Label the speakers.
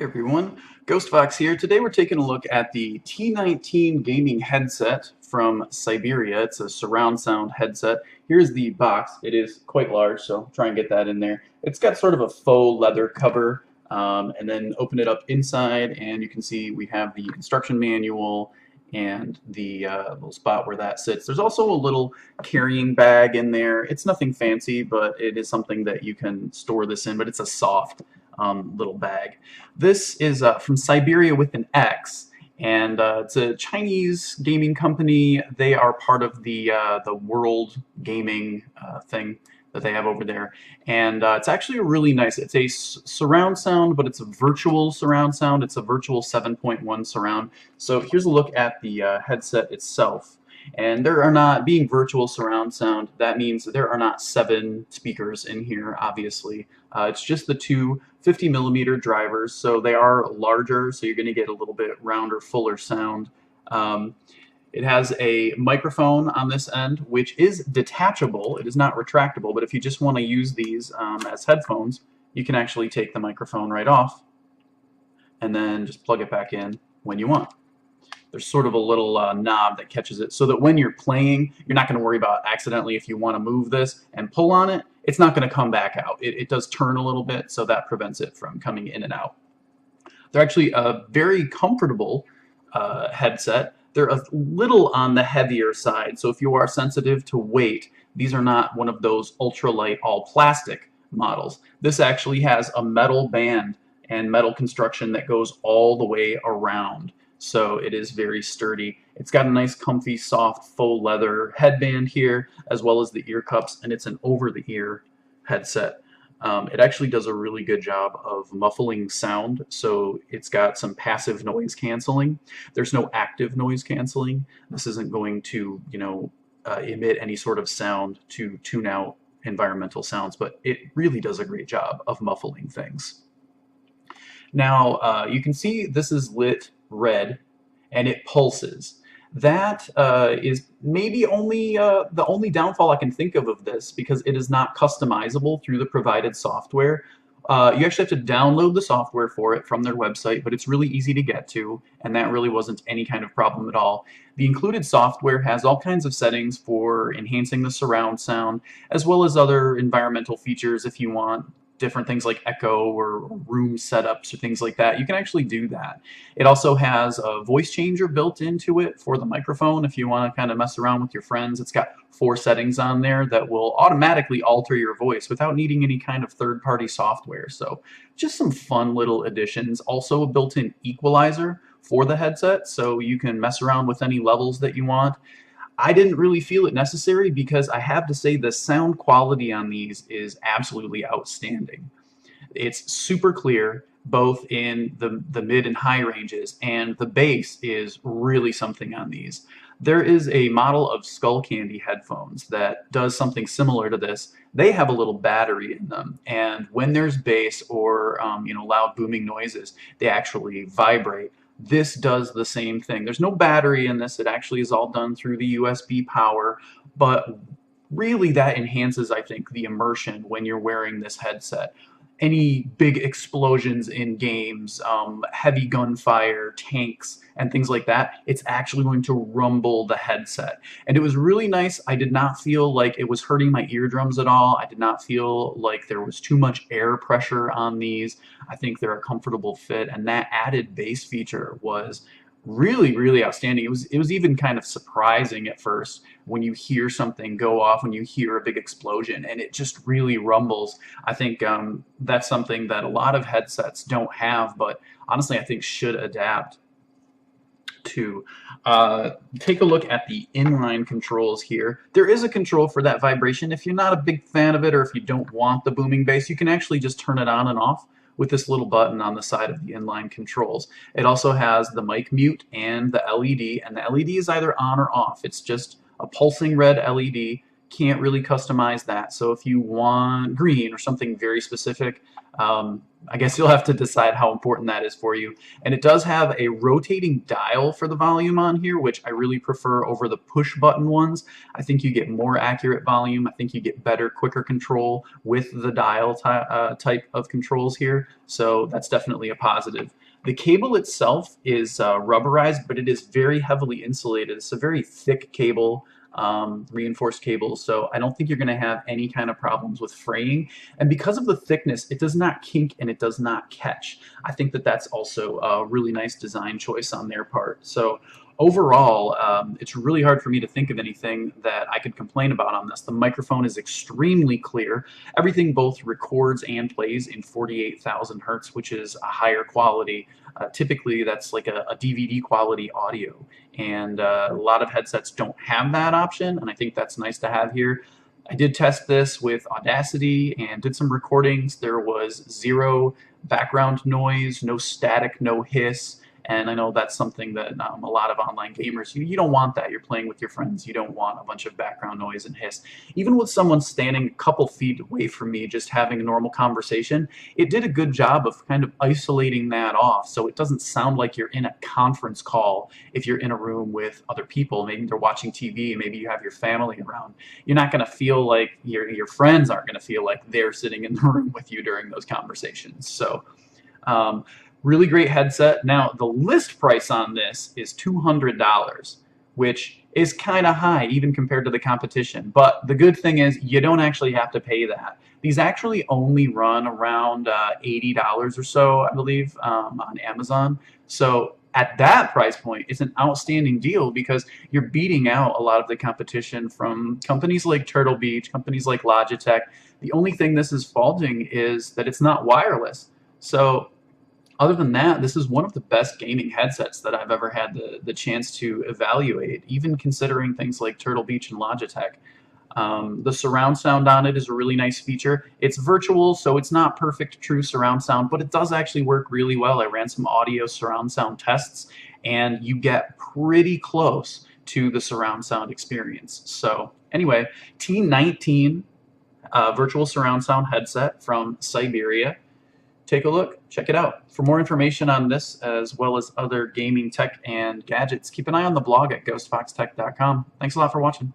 Speaker 1: Hey everyone, GhostFox here. Today we're taking a look at the T19 gaming headset from Xiberia. It's a surround sound headset. Here's the box. It is quite large, so I'll try and get that in there. It's got sort of a faux leather cover, and then open it up inside, and you can see we have the instruction manual and the little spot where that sits. There's also a little carrying bag in there. It's nothing fancy, but it is something that you can store this in, but it's a soft little bag. This is from Xiberia with an X, and it's a Chinese gaming company. They are part of the world gaming thing that they have over there, and it's actually a really nice. It's a surround sound, but it's a virtual surround sound. It's a virtual 7.1 surround. So here's a look at the headset itself. And there are not, being virtual surround sound, that means there are not 7 speakers in here, obviously. It's just the two 50mm drivers, so they are larger, so you're going to get a little bit rounder, fuller sound. It has a microphone on this end, which is detachable. It is not retractable, but if you just want to use these as headphones, you can actually take the microphone right off and then just plug it back in when you want. There's sort of a little knob that catches it so that when you're playing, you're not going to worry about accidentally if you want to move this and pull on it, it's not going to come back out. It does turn a little bit, so that prevents it from coming in and out. They're actually a very comfortable headset. They're a little on the heavier side, so if you are sensitive to weight, these are not one of those ultralight all plastic models. This actually has a metal band and metal construction that goes all the way around. So it is very sturdy. It's got a nice comfy soft faux leather headband here, as well as the ear cups, and it's an over-the-ear headset. It actually does a really good job of muffling sound, so it's got some passive noise canceling. There's no active noise canceling. This isn't going to, emit any sort of sound to tune out environmental sounds, but it really does a great job of muffling things. Now, you can see this is lit red, and it pulses. That is maybe only the only downfall I can think of this, because it is not customizable through the provided software. You actually have to download the software for it from their website, but it's really easy to get to, and that really wasn't any kind of problem at all. The included software has all kinds of settings for enhancing the surround sound, as well as other environmental features if you want different things like echo or room setups or things like that. You can actually do that. It also has a voice changer built into it for the microphone if you want to kind of mess around with your friends. It's got 4 settings on there that will automatically alter your voice without needing any kind of third-party software. So just some fun little additions. Also a built-in equalizer for the headset, so you can mess around with any levels that you want. I didn't really feel it necessary because I have to say the sound quality on these is absolutely outstanding. It's super clear both in the mid and high ranges, and the bass is really something on these. There is a model of Skull Candy headphones that does something similar to this. They have a little battery in them, and when there's bass or loud booming noises, they actually vibrate. This does the same thing. There's no battery in this. It actually is all done through the USB power, but really that enhances, I think, the immersion when you're wearing this headset. Any big explosions in games, heavy gunfire, tanks, and things like that, it's actually going to rumble the headset. And it was really nice. I did not feel like it was hurting my eardrums at all. I did not feel like there was too much air pressure on these. I think they're a comfortable fit, and that added bass feature was really, really outstanding. It was even kind of surprising at first when you hear something go off, when you hear a big explosion, and it just really rumbles. I think that's something that a lot of headsets don't have, but honestly I think should adapt to. Take a look at the inline controls here. There is a control for that vibration. If you're not a big fan of it, or if you don't want the booming bass, you can actually just turn it on and off with this little button on the side of the inline controls. It also has the mic mute and the LED, and the LED is either on or off. It's just a pulsing red LED. can't really customize that. So if you want green or something very specific, I guess you'll have to decide how important that is for you. And it does have a rotating dial for the volume on here, which I really prefer over the push button ones. I think you get more accurate volume. I think you get better, quicker control with the dial type of controls here. So that's definitely a positive. The cable itself is rubberized, but it is very heavily insulated. It's a very thick cable, reinforced cable, so I don't think you're going to have any kind of problems with fraying. And because of the thickness, it does not kink and it does not catch. I think that that's also a really nice design choice on their part. So overall, it's really hard for me to think of anything that I could complain about on this. The microphone is extremely clear. Everything both records and plays in 48,000 hertz, which is a higher quality. Typically, that's like a DVD quality audio, and a lot of headsets don't have that option, and I think that's nice to have here. I did test this with Audacity and did some recordings. There was zero background noise, no static, no hiss. And I know that's something that a lot of online gamers, you don't want that. You're playing with your friends. You don't want a bunch of background noise and hiss. Even with someone standing a couple feet away from me, just having a normal conversation, it did a good job of kind of isolating that off so it doesn't sound like you're in a conference call if you're in a room with other people. Maybe they're watching TV, maybe you have your family around. You're not going to feel like your friends aren't going to feel like they're sitting in the room with you during those conversations. So, really great headset. Now, the list price on this is $200, which is kind of high even compared to the competition. But the good thing is you don't actually have to pay that. These actually only run around $80 or so, I believe, on Amazon. So at that price point, it's an outstanding deal because you're beating out a lot of the competition from companies like Turtle Beach, companies like Logitech. The only thing this is faulting is that it's not wireless. So other than that, this is one of the best gaming headsets that I've ever had the chance to evaluate, even considering things like Turtle Beach and Logitech. The surround sound on it is a really nice feature. It's virtual, so it's not perfect true surround sound, but it does actually work really well. I ran some audio surround sound tests, and you get pretty close to the surround sound experience. So anyway, T19 virtual surround sound headset from Xiberia. Take a look, check it out. For more information on this, as well as other gaming tech and gadgets, keep an eye on the blog at ghostfoxtech.com. Thanks a lot for watching.